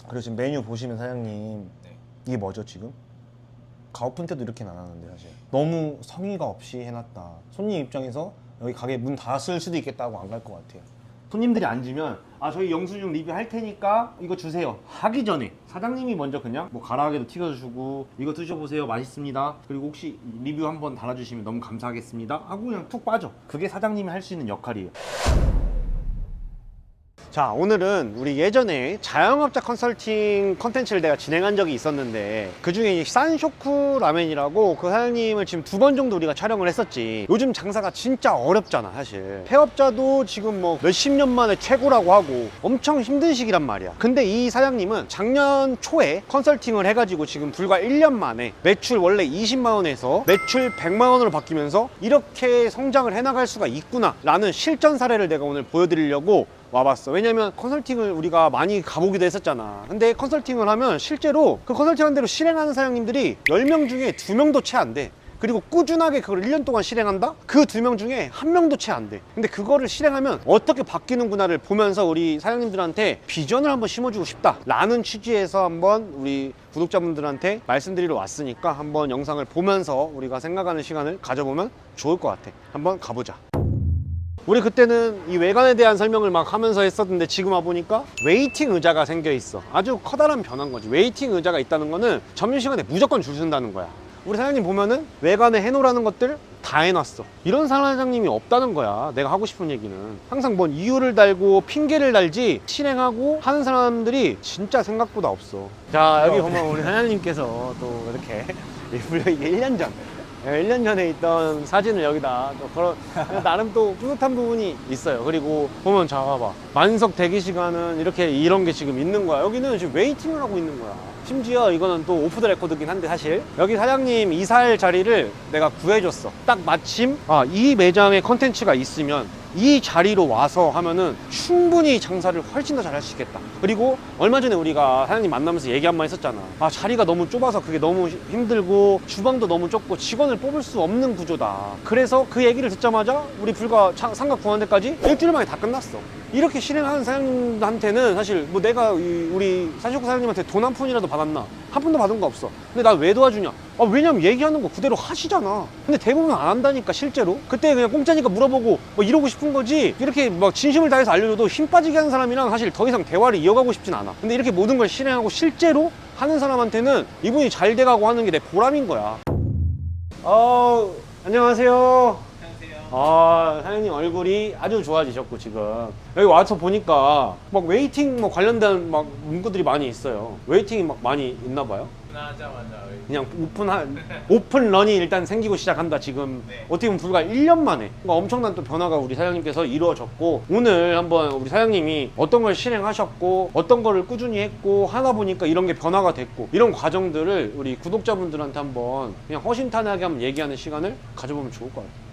그리고 지금 메뉴 보시면 사장님 네. 이게 뭐죠 지금? 가오픈 때도 이렇게는 안 하는데 사실 너무 성의가 없이 해놨다. 손님 입장에서 여기 가게 문 닫았을 수도 있겠다고 안 갈 것 같아요. 손님들이 앉으면 아 저희 영수증 리뷰 할 테니까 이거 주세요 하기 전에 사장님이 먼저 그냥 뭐 가라하게도 튀겨주고 이거 드셔보세요 맛있습니다 그리고 혹시 리뷰 한번 달아주시면 너무 감사하겠습니다 하고 그냥 툭 빠져. 그게 사장님이 할 수 있는 역할이에요. 자, 오늘은 우리 예전에 자영업자 컨설팅 컨텐츠를 내가 진행한 적이 있었는데 그 중에 산쇼쿠 라멘이라고 그 사장님을 지금 2번 정도 우리가 촬영을 했었지. 요즘 장사가 진짜 어렵잖아 사실. 폐업자도 지금 뭐 몇십 년 만에 최고라고 하고 엄청 힘든 시기란 말이야. 근데 이 사장님은 작년 초에 컨설팅을 해가지고 지금 불과 1년 만에 매출 원래 20만 원에서 매출 100만 원으로 바뀌면서 이렇게 성장을 해나갈 수가 있구나 라는 실전 사례를 내가 오늘 보여드리려고 와봤어. 왜냐면 컨설팅을 우리가 많이 가보기도 했었잖아. 근데 컨설팅을 하면 실제로 그 컨설팅한 대로 실행하는 사장님들이 10명 중에 2명도 채 안 돼. 그리고 꾸준하게 그걸 1년 동안 실행한다? 그 2명 중에 1명도 채 안 돼. 근데 그거를 실행하면 어떻게 바뀌는구나를 보면서 우리 사장님들한테 비전을 한번 심어주고 싶다 라는 취지에서 한번 우리 구독자분들한테 말씀드리러 왔으니까 한번 영상을 보면서 우리가 생각하는 시간을 가져보면 좋을 것 같아. 한번 가보자. 우리 그때는 이 외관에 대한 설명을 막 하면서 했었는데 지금 와보니까 웨이팅 의자가 생겨 있어. 아주 커다란 변화인 거지. 웨이팅 의자가 있다는 거는 점심시간에 무조건 줄 서다는 거야. 우리 사장님 보면은 외관에 해놓으라는 것들 다 해놨어. 이런 사장님이 없다는 거야. 내가 하고 싶은 얘기는 항상 뭔 이유를 달고 핑계를 달지 실행하고 하는 사람들이 진짜 생각보다 없어. 자, 여기 보면 우리 사장님께서 또 이렇게 이게 1년 전 1년 전에 있던 사진을 여기다 또 걸어 나름 또 뿌듯한 부분이 있어요. 그리고 보면 자 봐봐, 만석 대기 시간은 이렇게 이런 게 지금 있는 거야. 여기는 지금 웨이팅을 하고 있는 거야. 심지어 이거는 또 오프 더 레코드긴 한데 사실 여기 사장님 이사할 자리를 내가 구해줬어. 딱 마침 이 매장에 컨텐츠가 있으면 이 자리로 와서 하면은 충분히 장사를 훨씬 더 잘할 수 있겠다. 그리고 얼마 전에 우리가 사장님 만나면서 얘기 한 번 했었잖아. 자리가 너무 좁아서 그게 너무 힘들고 주방도 너무 좁고 직원을 뽑을 수 없는 구조다. 그래서 그 얘기를 듣자마자 우리 불과 상가 구한 데까지 일주일 만에 다 끝났어. 이렇게 실행하는 사장님한테는 사실 뭐 내가 우리 산쇼쿠 사장님한테 돈 한 푼이라도 받았나? 한 푼도 받은 거 없어. 근데 나 왜 도와주냐? 왜냐면 얘기하는 거 그대로 하시잖아. 근데 대부분 안 한다니까 실제로. 그때 그냥 공짜니까 물어보고 뭐 이러고 싶은 거지, 이렇게 막 진심을 다해서 알려줘도 힘 빠지게 하는 사람이랑 사실 더 이상 대화를 이어가고 싶진 않아. 근데 이렇게 모든 걸 실행하고 실제로 하는 사람한테는 이분이 잘 돼가고 하는 게 내 보람인 거야. 안녕하세요. 사장님 얼굴이 아주 좋아지셨고 지금 여기 와서 보니까 막 웨이팅 뭐 관련된 막 문구들이 많이 있어요. 웨이팅이 막 많이 있나 봐요. 오픈하자마자 그냥 오픈런이 일단 생기고 시작한다 지금. 네. 어떻게 보면 불과 1년 만에 엄청난 또 변화가 우리 사장님께서 이루어졌고, 오늘 한번 우리 사장님이 어떤 걸 실행하셨고 어떤 거를 꾸준히 했고 하다 보니까 이런 게 변화가 됐고 이런 과정들을 우리 구독자분들한테 한번 그냥 허심탄회하게 한번 얘기하는 시간을 가져보면 좋을 것 같아요.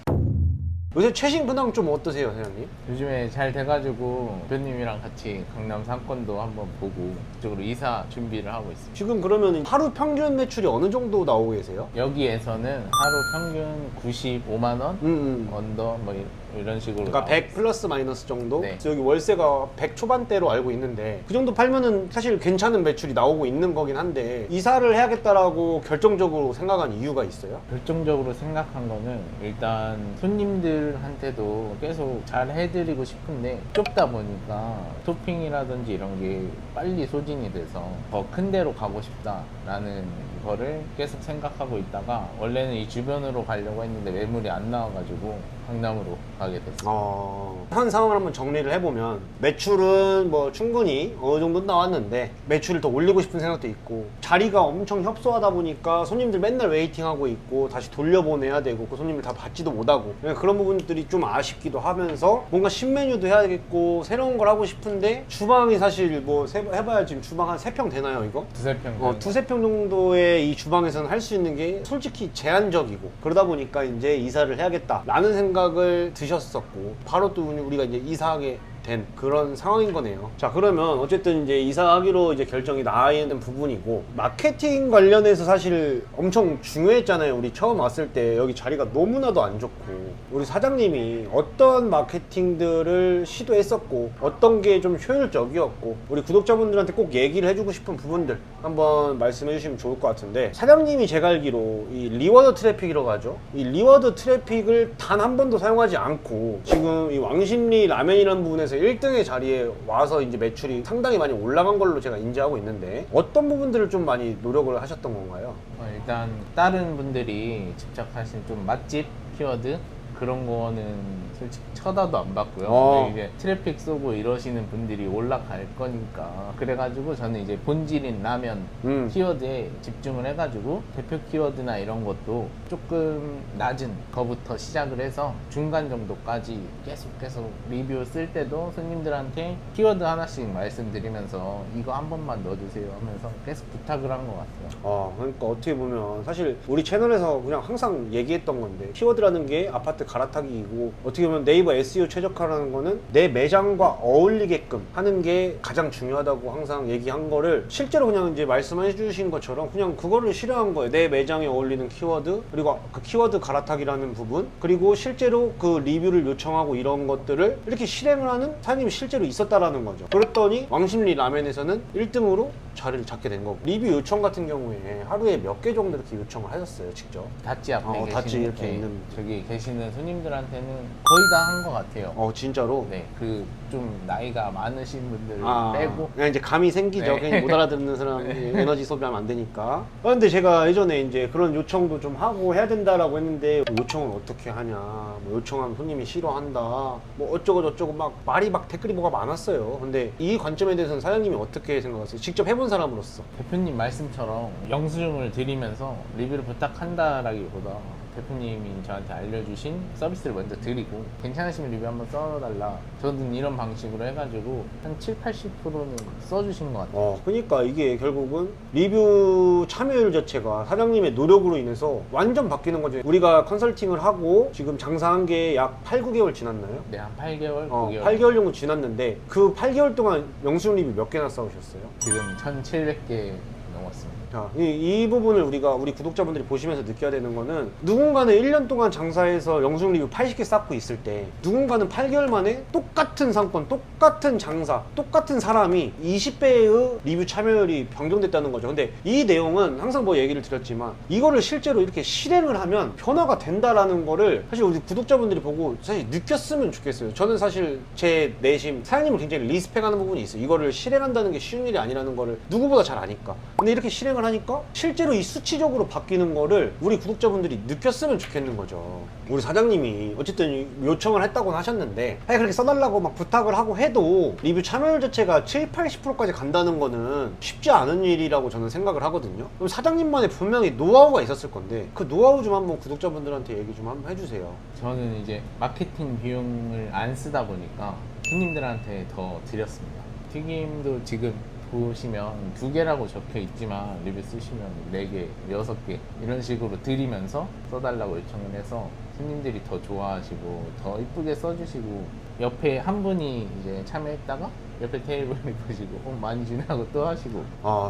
요새 최신 근황 좀 어떠세요, 사장님? 요즘에 잘 돼가지고 대표님이랑 같이 강남 상권도 한번 보고 그쪽으로 이사 준비를 하고 있습니다. 지금 그러면 하루 평균 매출이 어느 정도 나오고 계세요? 여기에서는 하루 평균 95만 원 언더 뭐 이런 식으로. 그러니까 나오고 100 플러스 마이너스 정도? 네. 여기 월세가 100 초반대로 알고 있는데 그 정도 팔면은 사실 괜찮은 매출이 나오고 있는 거긴 한데 이사를 해야겠다라고 결정적으로 생각한 이유가 있어요? 결정적으로 생각한 거는 일단 손님들한테도 계속 잘 해드리고 싶은데 좁다 보니까 토핑이라든지 이런 게 빨리 소진이 돼서 더 큰 데로 가고 싶다라는 거를 계속 생각하고 있다가 원래는 이 주변으로 가려고 했는데 매물이 안 나와가지고 강남으로 가게 됐어요. 현 상황을 한번 정리를 해보면 매출은 뭐 충분히 어느 정도 나왔는데 매출을 더 올리고 싶은 생각도 있고 자리가 엄청 협소하다 보니까 손님들 맨날 웨이팅하고 있고 다시 돌려보내야 되고 그 손님을 다 받지도 못하고 그런 부분들이 좀 아쉽기도 하면서 뭔가 신메뉴도 해야겠고 새로운 걸 하고 싶은데 주방이 사실 뭐 해봐야 지금 주방 한 3평 되나요 이거? 두세 평. 두세 평 정도의 이 주방에서는 할 수 있는 게 솔직히 제한적이고 그러다 보니까 이제 이사를 해야겠다 라는 생각을 드셨었고 바로 또 우리가 이제 이사하게 된 그런 상황인 거네요. 자, 그러면 어쨌든 이제 이사하기로 이제 결정이 나와 있는 부분이고, 마케팅 관련해서 사실 엄청 중요했잖아요. 우리 처음 왔을 때 여기 자리가 너무나도 안 좋고, 우리 사장님이 어떤 마케팅들을 시도했었고 어떤 게 좀 효율적이었고, 우리 구독자분들한테 꼭 얘기를 해주고 싶은 부분들 한번 말씀해 주시면 좋을 것 같은데, 사장님이 제가 알기로 이 리워드 트래픽이라고 하죠. 이 리워드 트래픽을 단 한 번도 사용하지 않고 지금 이 왕십리 라면이라는 부분에서 1등의 자리에 와서 이제 매출이 상당히 많이 올라간 걸로 제가 인지하고 있는데, 어떤 부분들을 좀 많이 노력을 하셨던 건가요? 일단 다른 분들이 집착하신 좀 맛집 키워드 그런 거는 솔직히 쳐다도 안 봤고요. 근데 이제 트래픽 쏘고 이러시는 분들이 올라갈 거니까, 그래가지고 저는 이제 본질인 라면 키워드에 집중을 해가지고 대표 키워드나 이런 것도 조금 낮은 거부터 시작을 해서 중간 정도까지 계속 리뷰 쓸 때도 손님들한테 키워드 하나씩 말씀드리면서 이거 한 번만 넣어주세요 하면서 계속 부탁을 한 것 같아요. 그러니까 어떻게 보면 사실 우리 채널에서 그냥 항상 얘기했던 건데, 키워드라는 게 아파트 갈아타기이고, 어떻게 보면 네이버 SEO 최적화라는 거는 내 매장과 어울리게끔 하는 게 가장 중요하다고 항상 얘기한 거를 실제로 그냥 이제 말씀해 주신 것처럼 그냥 그거를 실행한 거예요. 내 매장에 어울리는 키워드, 그리고 그 키워드 갈아타기라는 부분, 그리고 실제로 그 리뷰를 요청하고 이런 것들을 이렇게 실행을 하는 사장님이 실제로 있었다라는 거죠. 그랬더니 왕십리 라면에서는 1등으로 자리를 잡게 된 거고, 리뷰 요청 같은 경우에 하루에 몇 개 정도 이렇게 요청을 하셨어요, 직접? 다찌 앞에 계시는, 다찌 이렇게 있는 저기 계시는 손님들한테는 거의 다 한 것 같아요. 진짜로? 네, 그 좀 나이가 많으신 분들 빼고 그냥 이제 감이 생기죠. 네. 괜히 못 알아듣는 사람이 에너지 소비하면 안 되니까. 근데 제가 예전에 이제 그런 요청도 좀 하고 해야 된다라고 했는데, 요청은 어떻게 하냐, 뭐 요청하면 손님이 싫어한다, 뭐 어쩌고 저쩌고 막 말이 막 댓글이 뭐가 많았어요. 근데 이 관점에 대해서는 사장님이 어떻게 생각하세요? 직접 해본 사람으로서. 대표님 말씀처럼 영수증을 드리면서 리뷰를 부탁한다라기보다 대표님이 저한테 알려주신 서비스를 먼저 드리고, 괜찮으시면 리뷰 한번 써달라, 저는 이런 방식으로 해가지고 한 70-80%는 써주신 것 같아요. 그러니까 이게 결국은 리뷰 참여율 자체가 사장님의 노력으로 인해서 완전 바뀌는 거죠. 우리가 컨설팅을 하고 지금 장사한 게 약 8-9개월 지났나요? 네, 한 8개월, 9개월 8개월 정도 지났는데, 그 8개월 동안 영수증 리뷰 몇 개나 써오셨어요? 지금 1,700개 넘었습니다. 자, 이 부분을 우리 구독자분들이 보시면서 느껴야 되는 거는, 누군가는 1년 동안 장사해서 영수증 리뷰 80개 쌓고 있을 때, 누군가는 8개월 만에 똑같은 상권, 똑같은 장사, 똑같은 사람이 20배의 리뷰 참여율이 변경됐다는 거죠. 근데 이 내용은 항상 뭐 얘기를 드렸지만, 이거를 실제로 이렇게 실행을 하면 변화가 된다라는 거를 사실 우리 구독자분들이 보고 사실 느꼈으면 좋겠어요. 저는 사실 제 내심 사장님을 굉장히 리스펙하는 부분이 있어요. 이거를 실행한다는 게 쉬운 일이 아니라는 거를 누구보다 잘 아니까. 근데 이렇게 실행을 하니까 실제로 이 수치적으로 바뀌는 거를 우리 구독자분들이 느꼈으면 좋겠는 거죠. 우리 사장님이 어쨌든 요청을 했다고는 하셨는데, 그렇게 써달라고 막 부탁을 하고 해도 리뷰 참여율 자체가 70-80%까지 간다는 거는 쉽지 않은 일이라고 저는 생각을 하거든요. 그럼 사장님만의 분명히 노하우가 있었을 건데, 그 노하우 좀 한번 구독자분들한테 얘기 좀 한번 해주세요. 저는 이제 마케팅 비용을 안 쓰다 보니까 손님들한테 더 드렸습니다. 튀김도 지금 보시면 2개라고 적혀 있지만 리뷰 쓰시면 4개, 6개 이런 식으로 드리면서 써달라고 요청을 해서 손님들이 더 좋아하시고 더 이쁘게 써주시고, 옆에 한 분이 이제 참여했다가 옆에 테이블을 보시고 많이 주네 하고 또 하시고.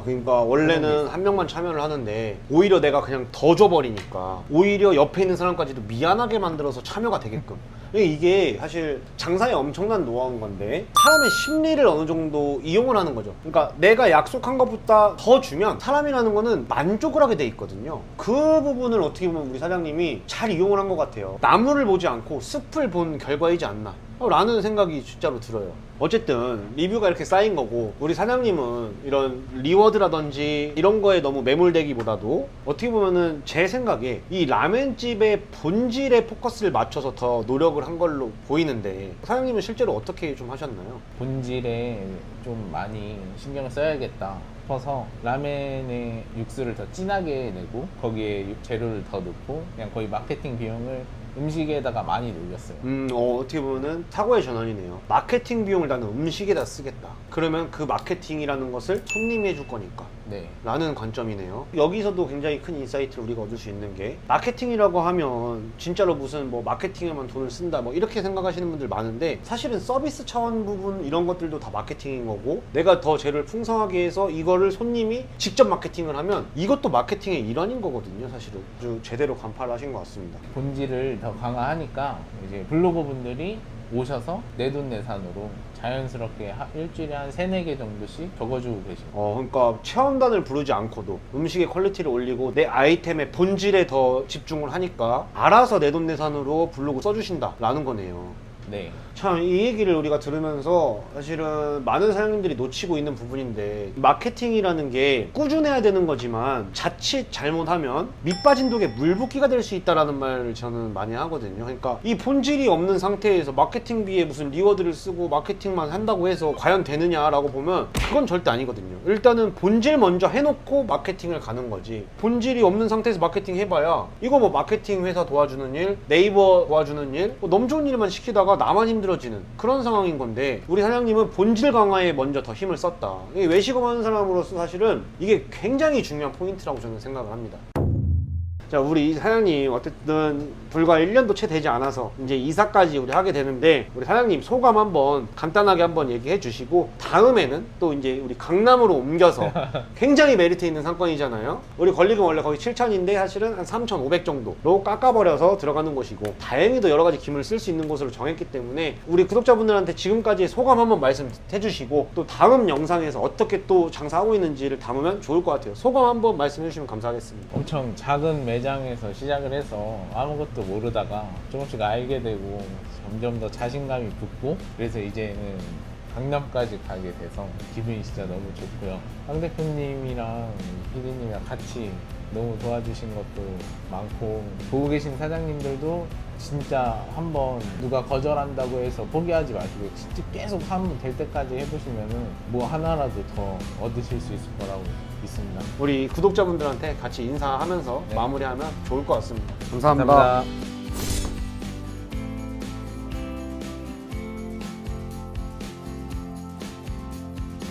그러니까 원래는 한 명만 참여를 하는데 오히려 내가 그냥 더 줘버리니까 오히려 옆에 있는 사람까지도 미안하게 만들어서 참여가 되게끔. 이게 사실 장사에 엄청난 노하우인 건데, 사람의 심리를 어느 정도 이용을 하는 거죠. 그러니까 내가 약속한 것보다 더 주면 사람이라는 거는 만족을 하게 돼 있거든요. 그 부분을 어떻게 보면 우리 사장님이 잘 이용을 한 것 같아요. 나무를 보지 않고 숲을 본 결과이지 않나 라는 생각이 진짜로 들어요. 어쨌든 리뷰가 이렇게 쌓인 거고, 우리 사장님은 이런 리워드라든지 이런 거에 너무 매몰되기보다도 어떻게 보면은 제 생각에 이 라멘집의 본질에 포커스를 맞춰서 더 노력을 한 걸로 보이는데, 사장님은 실제로 어떻게 좀 하셨나요? 본질에 좀 많이 신경을 써야겠다 싶어서 라멘의 육수를 더 진하게 내고 거기에 재료를 더 넣고 그냥 거의 마케팅 비용을 음식에다가 많이 늘렸어요. 어떻게 보면은 사고의 전환이네요. 마케팅 비용을 나는 음식에다 쓰겠다. 그러면 그 마케팅이라는 것을 손님이 해줄 거니까 네. 라는 관점이네요. 여기서도 굉장히 큰 인사이트를 우리가 얻을 수 있는 게 마케팅이라고 하면 진짜로 무슨 뭐 마케팅에만 돈을 쓴다 뭐 이렇게 생각하시는 분들 많은데 사실은 서비스 차원 부분 이런 것들도 다 마케팅인 거고 내가 더 재료를 풍성하게 해서 이거를 손님이 직접 마케팅을 하면 이것도 마케팅의 일환인 거거든요. 사실은 아주 제대로 간파를 하신 것 같습니다. 본질을 더 강화하니까 이제 블로거 분들이 오셔서 내돈내산으로 자연스럽게 일주일에 한 3-4개 정도씩 적어주고 계십니다. 그러니까 체험단을 부르지 않고도 음식의 퀄리티를 올리고 내 아이템의 본질에 더 집중을 하니까 알아서 내돈내산으로 블로그 써주신다라는 거네요. 네. 참 이 얘기를 우리가 들으면서 사실은 많은 사장님들이 놓치고 있는 부분인데 마케팅이라는 게 꾸준해야 되는 거지만 자칫 잘못하면 밑 빠진 독에 물 붓기가 될 수 있다라는 말을 저는 많이 하거든요. 그러니까 이 본질이 없는 상태에서 마케팅비에 무슨 리워드를 쓰고 마케팅만 한다고 해서 과연 되느냐라고 보면 그건 절대 아니거든요. 일단은 본질 먼저 해놓고 마케팅을 가는 거지 본질이 없는 상태에서 마케팅 해봐야 이거 뭐 마케팅 회사 도와주는 일, 네이버 도와주는 일, 뭐 너무 좋은 일만 시키다가 나만 힘들어지는 그런 상황인 건데 우리 사장님은 본질 강화에 먼저 더 힘을 썼다. 외식업하는 사람으로서 사실은 이게 굉장히 중요한 포인트라고 저는 생각을 합니다. 자, 우리 이 사장님 어쨌든 불과 1년도 채 되지 않아서 이제 이사까지 우리 하게 되는데 우리 사장님 소감 한번 간단하게 한번 얘기해 주시고 다음에는 또 이제 우리 강남으로 옮겨서 굉장히 메리트 있는 상권이잖아요. 우리 권리금 원래 거의 7,000인데 사실은 한 3,500 정도로 깎아버려서 들어가는 곳이고 다행히도 여러 가지 기물을 쓸 수 있는 곳으로 정했기 때문에 우리 구독자분들한테 지금까지 소감 한번 말씀해 주시고 또 다음 영상에서 어떻게 또 장사하고 있는지를 담으면 좋을 것 같아요. 소감 한번 말씀해 주시면 감사하겠습니다. 엄청 작은 매장에서 시작을 해서 아무것도 모르다가 조금씩 알게 되고 점점 더 자신감이 붙고 그래서 이제는 강남까지 가게 돼서 기분이 진짜 너무 좋고요. 황 대표님이랑 피디님이랑 같이 너무 도와주신 것도 많고 보고 계신 사장님들도 진짜 한번 누가 거절한다고 해서 포기하지 마시고 진짜 계속 한번 될 때까지 해보시면은 뭐 하나라도 더 얻으실 수 있을 거라고 믿습니다. 우리 구독자분들한테 같이 인사하면서 네. 마무리하면 좋을 것 같습니다. 감사합니다. 감사합니다.